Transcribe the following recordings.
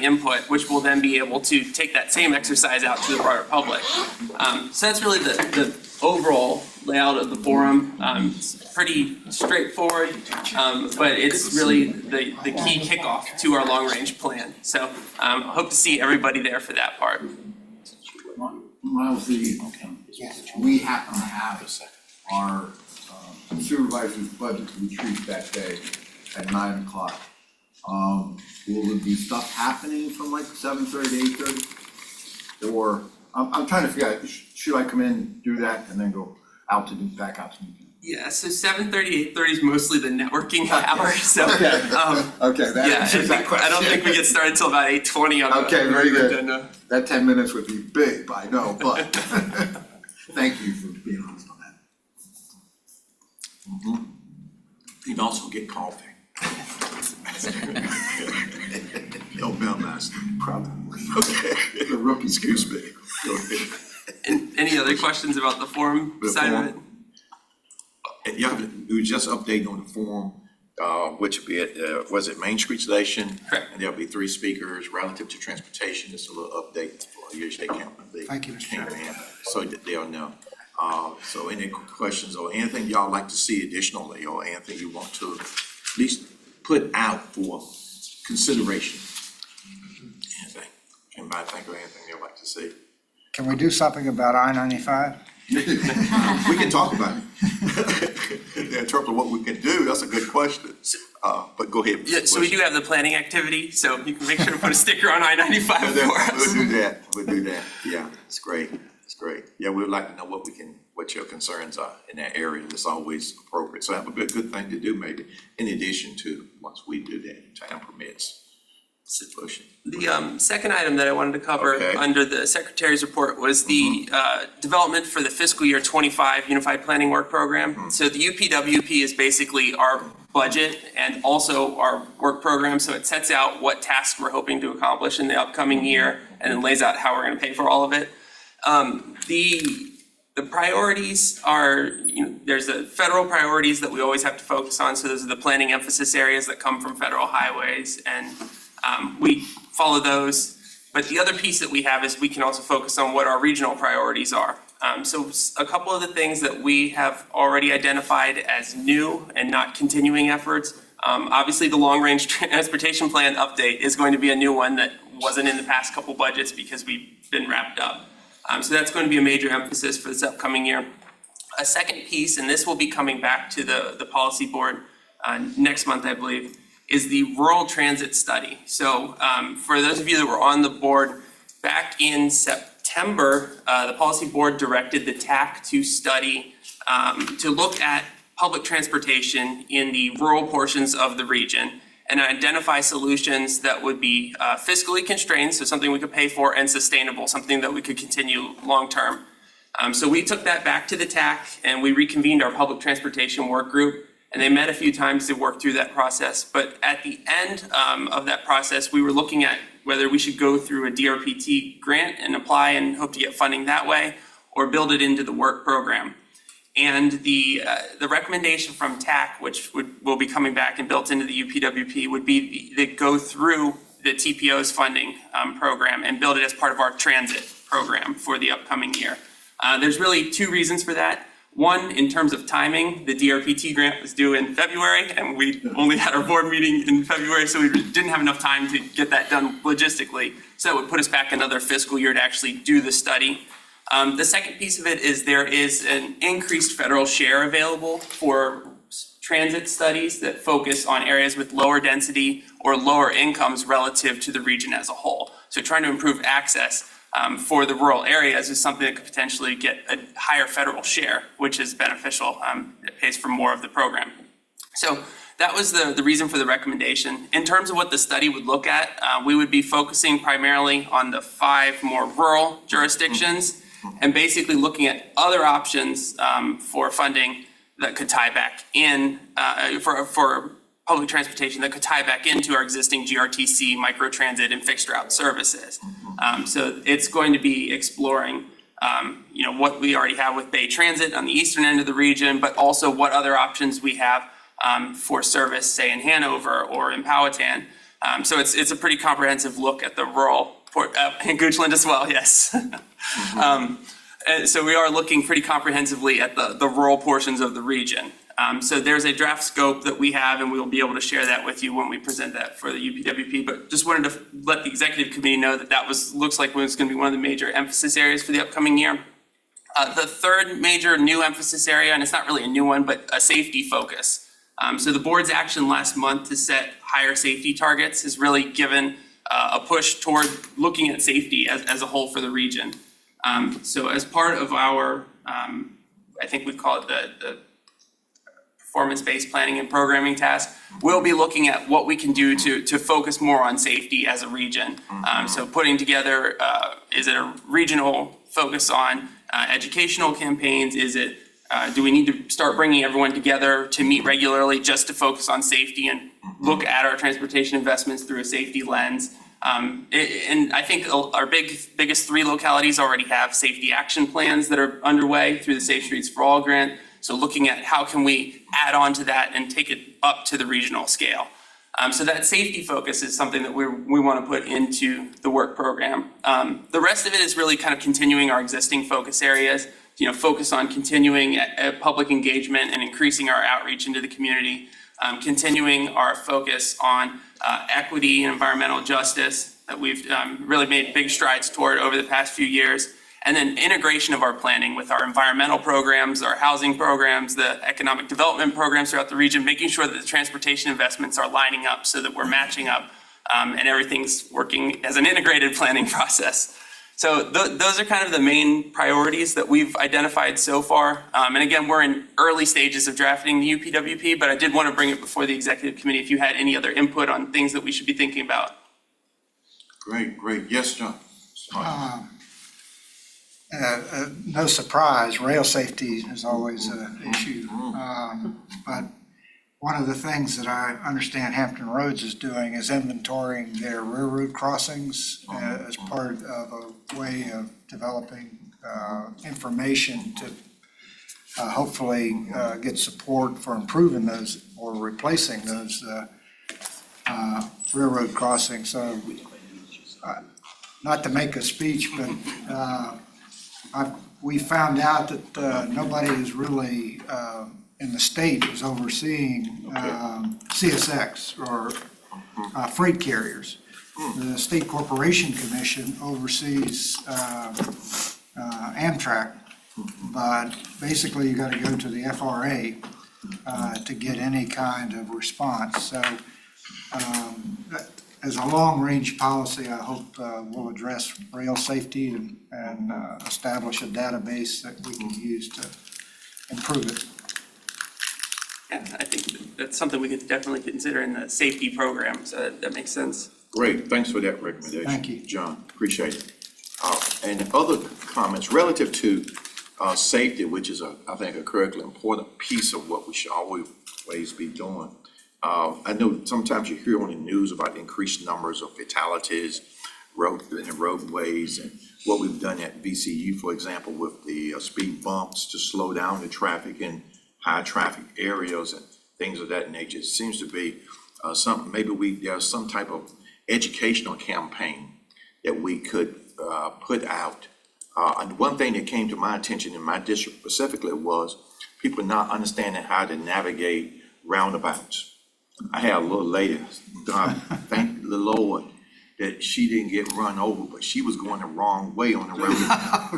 Input, which will then be able to take that same exercise out to the broader public. So that's really the overall layout of the forum. It's pretty straightforward, but it's really the key kickoff to our long range plan. So hope to see everybody there for that part. Miles, we happen to have our supervisor's budget retreat that day at 9 o'clock. Will there be stuff happening from like 7:30 to 8:30? Or, I'm trying to figure out, should I come in, do that, and then go out to back out to meeting? Yeah, so 7:30, 8:30 is mostly the networking hour. So Okay, that answers that question. I don't think we get started until about 8:20 on Okay, the very good. agenda. That 10 minutes would be big, I know, but thank you for being honest on that. You can also get coffee. No mailmaster. Probably. Okay. The rookie. Excuse me. Go ahead. And any other questions about the forum side of it? Yeah, we were just updating on the forum, which would be at, was it Main Street Station? Correct. And there'll be 3 speakers relative to transportation. It's a little update for your state council. Thank you, Mr. Chairman. So that they'll know. So any questions or anything y'all like to see additionally, or anything you want to at least put out for consideration? Anything? Anybody think of anything they'd like to see? Can we do something about I-95? We can talk about it. In terms of what we can do, that's a good question. But go ahead. Yeah, so we do have the planning activity, so you can make sure to put a sticker on I-95 for us. We'll do that. Yeah, it's great. It's great. Yeah, we'd like to know what your concerns are in that area. That's always appropriate. So that would be a good thing to do maybe, in addition to, once we do that, time permits. The second item that I wanted to cover under the Secretary's report was the development for the fiscal year 25 Unified Planning Work Program. So the UPWP is basically our budget and also our work program. So it sets out what tasks we're hoping to accomplish in the upcoming year and then lays out how we're going to pay for all of it. The priorities are, there's the federal priorities that we always have to focus on. So those are the planning emphasis areas that come from federal highways, and we follow those. But the other piece that we have is we can also focus on what our regional priorities are. So a couple of the things that we have already identified as new and not continuing efforts. Obviously, the long-range transportation plan update is going to be a new one that wasn't in the past couple budgets because we've been wrapped up. So that's going to be a major emphasis for this upcoming year. A second piece, and this will be coming back to the policy board next month, I believe, is the rural transit study. So for those of you that were on the board, back in September, the policy board directed the TAC to study, to look at public transportation in the rural portions of the region and identify solutions that would be fiscally constrained, so something we could pay for, and sustainable, something that we could continue long-term. So we took that back to the TAC and we reconvened our public transportation work group, and they met a few times to work through that process. But at the end of that process, we were looking at whether we should go through a DRPT grant and apply and hope to get funding that way, or build it into the work program. And the recommendation from TAC, which will be coming back and built into the UPWP, would be to go through the TPO's funding program and build it as part of our transit program for the upcoming year. There's really 2 reasons for that. One, in terms of timing, the DRPT grant was due in February, and we only had our board meeting in February, so we didn't have enough time to get that done logistically. So it would put us back another fiscal year to actually do the study. The second piece of it is there is an increased federal share available for transit studies that focus on areas with lower density or lower incomes relative to the region as a whole. So trying to improve access for the rural areas is something that could potentially get a higher federal share, which is beneficial. It pays for more of the program. So that was the reason for the recommendation. In terms of what the study would look at, we would be focusing primarily on the 5 more rural jurisdictions and basically looking at other options for funding that could tie back in, for public transportation that could tie back into our existing GRTC, microtransit, and fixed route services. So it's going to be exploring what we already have with Bay Transit on the eastern end of the region, but also what other options we have for service, say in Hanover or in Powhatan. So it's a pretty comprehensive look at the rural port, in Goochland as well, yes. And so we are looking pretty comprehensively at the rural portions of the region. So there's a draft scope that we have, and we will be able to share that with you when we present that for the UPWP. But just wanted to let the executive committee know that looks like it's going to be one of the major emphasis areas for the upcoming year. The third major new emphasis area, and it's not really a new one, but a safety focus. So the board's action last month to set higher safety targets has really given a push toward looking at safety as a whole for the region. So as part of our, I think we call it the performance-based planning and programming task, we'll be looking at what we can do to focus more on safety as a region. So putting together, is it a regional focus on educational campaigns? Is it, do we need to start bringing everyone together to meet regularly just to focus on safety and look at our transportation investments through a safety lens? And I think our biggest 3 localities already have safety action plans that are underway through the Safe Streets for All grant. So looking at how can we add on to that and take it up to the regional scale. So that safety focus is something that we want to put into the work program. The rest of it is really kind of continuing our existing focus areas, focus on continuing public engagement and increasing our outreach into the community, continuing our focus on equity and environmental justice that we've really made big strides toward over the past few years. And then integration of our planning with our environmental programs, our housing programs, the economic development programs throughout the region, making sure that the transportation investments are lining up so that we're matching up and everything's working as an integrated planning process. So those are kind of the main priorities that we've identified so far. And again, we're in early stages of drafting the UPWP, but I did want to bring it before the executive committee if you had any other input on things that we should be thinking about. Great. Yes, John? No surprise, rail safety is always an issue. But one of the things that I understand Hampton Roads is doing is inventorying their railroad crossings as part of a way of developing information to hopefully get support for improving those or replacing those railroad crossings. So not to make a speech, but we found out that nobody is really in the state is overseeing CSX or freight carriers. The State Corporation Commission oversees Amtrak, but basically you got to go to the FRA to get any kind of response. So as a long-range policy, I hope we'll address rail safety and establish a database that we can use to improve it. Yeah, I think that's something we could definitely consider in the safety program, so that makes sense. Great, thanks for that recommendation. Thank you. John, appreciate it. And other comments relative to safety, which is, I think, a critically important piece of what we should always be doing. I know sometimes you hear on the news about increased numbers of fatalities in the roadways and what we've done at VCU, for example, with the speed bumps to slow down the traffic in high traffic areas and things of that nature. It seems to be there's some type of educational campaign that we could put out. And one thing that came to my attention in my district specifically was people not understanding how to navigate roundabouts. I had a little lady, God, thank the Lord that she didn't get run over, but she was going the wrong way on the roundabout.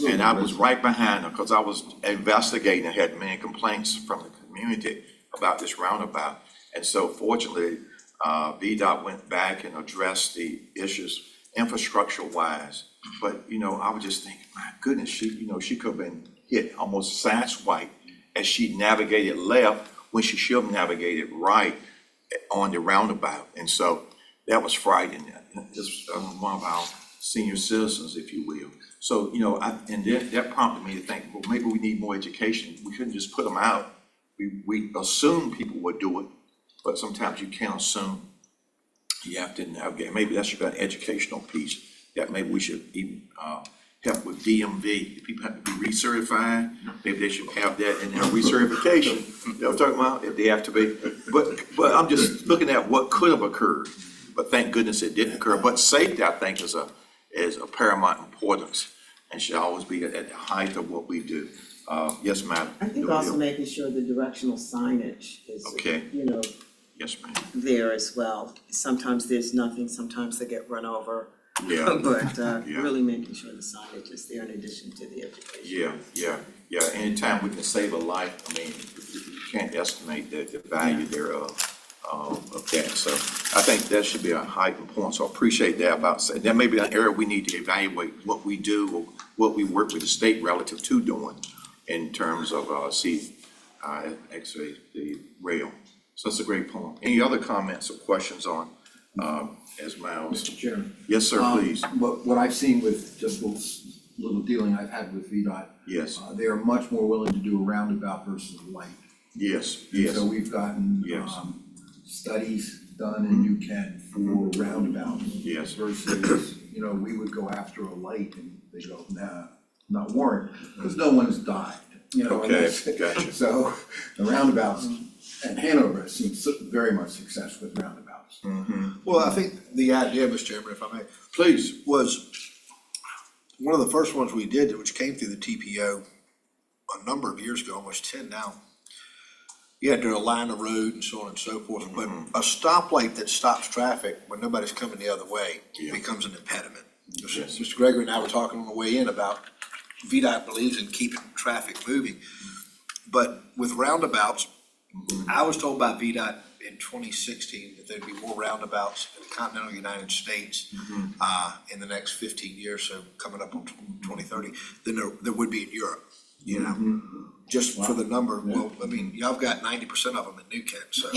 And I was right behind her because I was investigating. I had many complaints from the community about this roundabout. And so fortunately, VDOT went back and addressed the issues infrastructure-wise. But, I was just thinking, my goodness, she could have been hit almost sideswiped as she navigated left when she should have navigated right on the roundabout. And so that was frightening. It's one of our senior citizens, if you will. So, and that prompted me to think, well, maybe we need more education. We couldn't just put them out. We assume people would do it, but sometimes you can't assume. You have to navigate. Maybe that's an educational piece that maybe we should even help with DMV. If people have to be recertified, maybe they should have that in their recertification. You know what I'm talking about? If they have to be. But I'm just looking at what could have occurred. But thank goodness it didn't occur. But safety, I think, is a paramount importance and should always be at the height of what we do. Yes, madam. I think also making sure the directional signage is, Okay. Yes, ma'am. there as well. Sometimes there's nothing, sometimes they get run over. Yeah. But Yeah. really making sure the signage is there in addition to the education. Yeah. Anytime we can save a life, I mean, you can't estimate the value thereof, of that. So I think that should be a heightened point. So I appreciate that about saying, that may be an area we need to evaluate what we do or what we work with the state relative to doing in terms of, X-ray, the rail. So that's a great point. Any other comments or questions on, as Miles? Mr. Chairman. Yes, sir, please. What I've seen with just little dealing I've had with VDOT, Yes, they are much more willing to do a roundabout versus a light. yes. So we've gotten, Yes. studies done in New Kent for roundabouts. Yes. Versus, we would go after a light and they go, nah, not warrant, because no one has died, and Okay, that's- gotcha. So the roundabouts, and Hanover has seen very much success with roundabouts. Well, I think the idea, Mr. Chairman, if I may, Please. was one of the first ones we did, which came through the TPO a number of years ago, almost 10 now. You had to align the road and so on and so forth, but a stoplight that stops traffic when nobody's coming the other way Yeah. becomes an impediment. Yes. Mr. Gregory and I were talking on the way in about VDOT believes in keeping traffic moving. But with roundabouts, I was told by VDOT in 2016 that there'd be more roundabouts in the continental United States in the next 15 years, so coming up on 2030, than there would be in Europe, just for the number. Well, I mean, y'all got 90% of them in New Kent, so.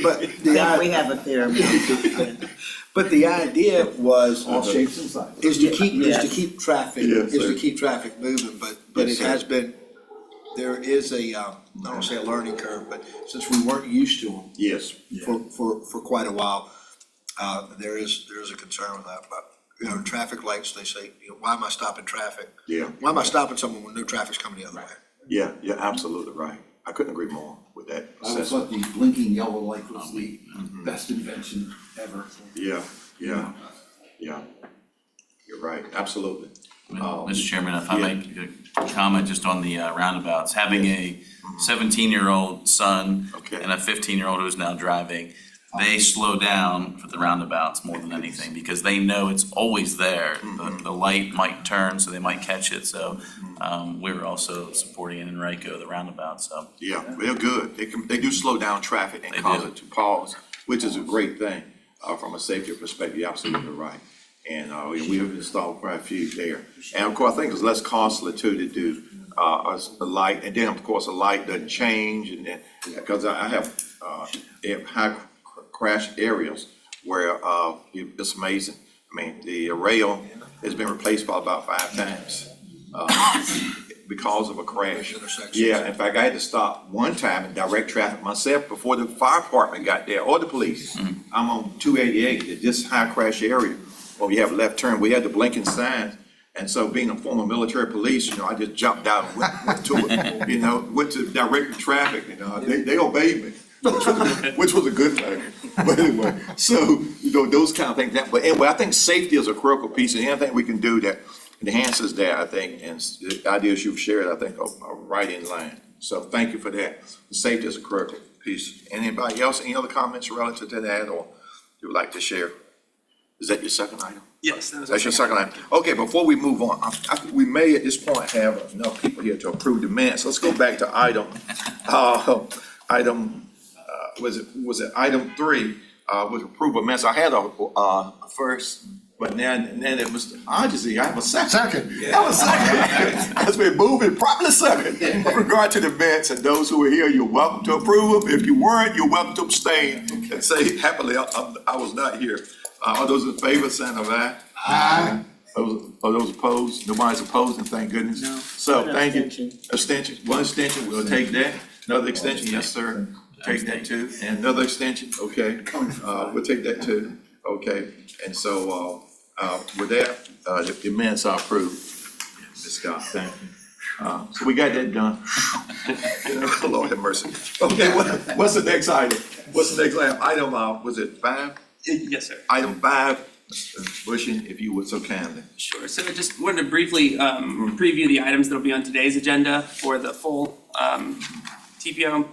But We have a fair amount. but the idea was All shapes and sizes. is to keep Yes. traffic, Yes, is sir. to keep traffic moving, but Yes, it sir. has been, there is a, I don't wanna say a learning curve, but since we weren't used to them Yes. for quite a while, there is a concern with that, but, traffic lights, they say, why am I stopping traffic? Yeah. Why am I stopping someone when no traffic's coming the other way? Yeah, you're absolutely right. I couldn't agree more with that I always assessment. thought the blinking yellow light was the best invention ever. Yeah. You're right, absolutely. Mr. Chairman, if I yeah. make a comment just on the roundabouts, having a 17-year-old son Okay. and a 15-year-old who's now driving, they slow down for the roundabouts more than anything because they know it's always there. The light might turn, so they might catch it. So we're also supporting in Enrico the roundabout. So Yeah, they're good. They do slow down traffic and They cause do. it to pause, which is a great thing, from a safety perspective. You're absolutely right. And, we have installed quite a few there. And of course, I think it's less costly too to do, a light. And then, of course, a light doesn't change and then, because I have high crash areas where, it's amazing. I mean, the rail has been replaced by about 5 times, because of a crash. Intersections. Yeah, in fact, I had to stop one time and direct traffic myself before the fire department got there or the police. I'm on 288, at this high crash area, where we have left turn, we had the blinking signs. And so being a former military police, I just jumped out and went to it, went to direct the traffic, they obeyed me, which was a good thing. But anyway, so, those kind of things, but anyway, I think safety is a critical piece, and anything we can do that enhances that, I think, and the ideas you've shared, I think, are right in line. So thank you for that. Safety is a critical piece. Anybody else, any other comments relative to that, or you would like to share? Is that your second item? Yes, that was. That's your second item. Okay, before we move on, we may at this point have enough people here to approve the minutes. Let's go back to was it item 3, was approval of minutes. I had a first But now that Mr. Hodges, I have a second. Second. Have a second. That's been moving properly second. With regard to the minutes and those who are here, you're welcome to approve them. If you weren't, you're welcome to abstain and say happily, I was not here. All those in favor, sign of aye. Aye. Those opposed? Nobody's opposed, and thank goodness. No. So, One thank you. abstention. Abstention, one extension, we'll take that. Another extension, yes, sir. Take that too. And another extension, okay. We'll take that too. Okay, and so, with that, the minutes are approved. Ms. Scott, thank you. So we got that done. Lord have mercy. Okay, what's the next item? What's the next item? Item, was it 5? Yes, sir. Item 5, Mr. Bushin, if you would so kindly. Sure, so I just wanted to briefly preview the items that'll be on today's agenda for the full TPO.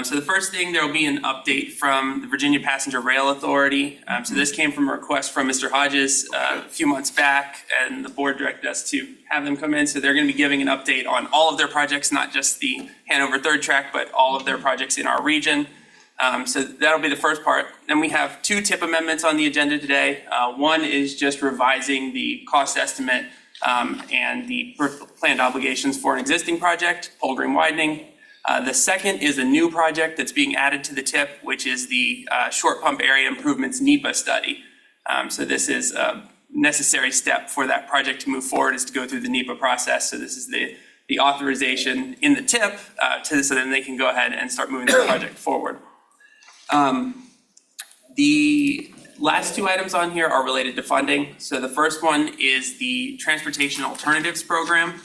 So the first thing, there will be an update from the Virginia Passenger Rail Authority. So this came from a request from Mr. Hodges a few months back, and the board directed us to have them come in. So they're gonna be giving an update on all of their projects, not just the Hanover Third Track, but all of their projects in our region. So that'll be the first part. Then we have 2 tip amendments on the agenda today. One is just revising the cost estimate and the planned obligations for an existing project, Polgrim widening. The second is a new project that's being added to the tip, which is the short pump area improvements NEPA study. So this is a necessary step for that project to move forward, is to go through the NEPA process. So this is the authorization in the tip so then they can go ahead and start moving the project forward. The last 2 items on here are related to funding. So the first one is the Transportation Alternatives Program.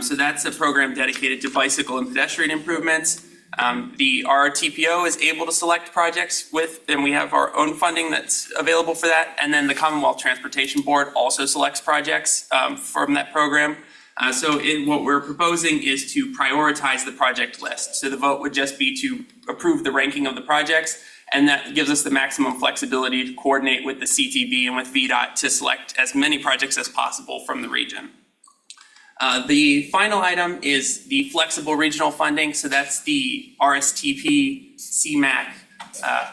So that's a program dedicated to bicycle and pedestrian improvements. The RRTPO is able to select projects and we have our own funding that's available for that. And then the Commonwealth Transportation Board also selects projects from that program. So what we're proposing is to prioritize the project list. So the vote would just be to approve the ranking of the projects, and that gives us the maximum flexibility to coordinate with the CTB and with VDOT to select as many projects as possible from the region. The final item is the flexible regional funding. So that's the RSTP, CMAC,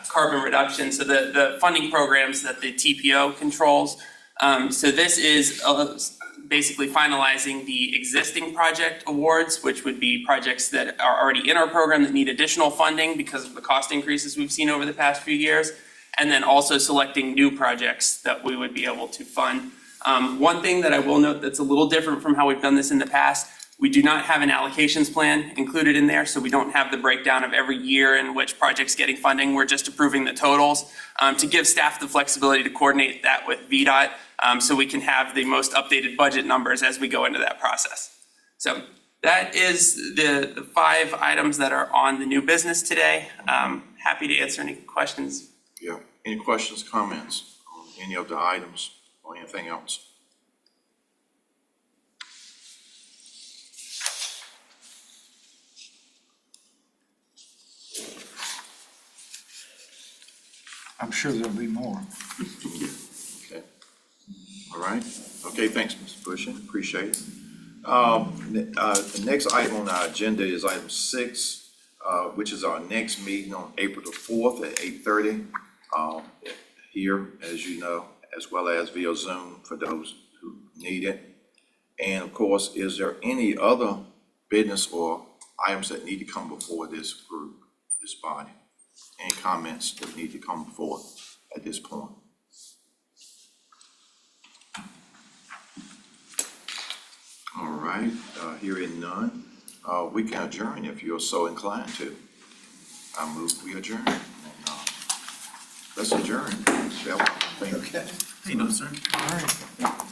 carbon reduction. So the funding programs that the TPO controls. So this is basically finalizing the existing project awards, which would be projects that are already in our program that need additional funding because of the cost increases we've seen over the past few years, and then also selecting new projects that we would be able to fund. One thing that I will note that's a little different from how we've done this in the past, we do not have an allocations plan included in there, so we don't have the breakdown of every year in which project's getting funding. We're just approving the totals to give staff the flexibility to coordinate that with VDOT. So we can have the most updated budget numbers as we go into that process. So that is the 5 items that are on the new business today. Happy to answer any questions. Yeah, any questions, comments on any of the items or anything else? I'm sure there'll be more. Okay. All right. Okay, thanks, Mr. Bushin. Appreciate it. The next item on our agenda is item 6, which is our next meeting on April the 4th at 8:30 here, as you know, as well as via Zoom for those who need it. And of course, is there any other business or items that need to come before this group, this body? Any comments that need to come forth at this point? All right, hearing none, we can adjourn if you're so inclined to. I move we adjourn. And, let's adjourn, shall we? Thank you. Hey, no, sir. All right.